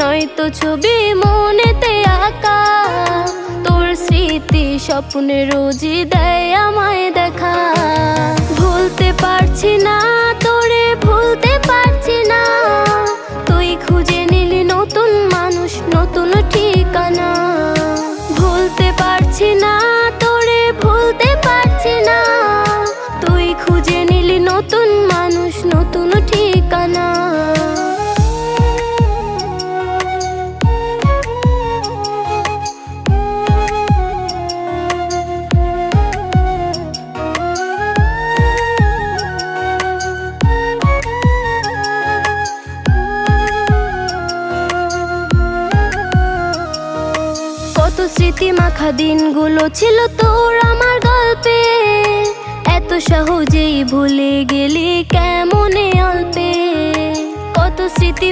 নয়তো ছবি মনেতে আঁকা। তোর স্মৃতি স্বপ্নে রোজই দেয় আমায় দেখা। ভুলতে পারছি না তোরে, ভুলতে পারছি না। তুই খুঁজে নিলি নতুন মানুষ, নতুন ঠিকানা। ভুলতে পারছি না তোরে, ভুলতে পারছি না। তুই খুঁজে নিলি নতুন মানুষ, নতুন ঠিকানা। কত স্মৃতি মাখা দিনগুলো ছিল তোর আমার গল্পে। এত সহজেই ভুলে গেলি কেমনে অল্পে। কত স্মৃতি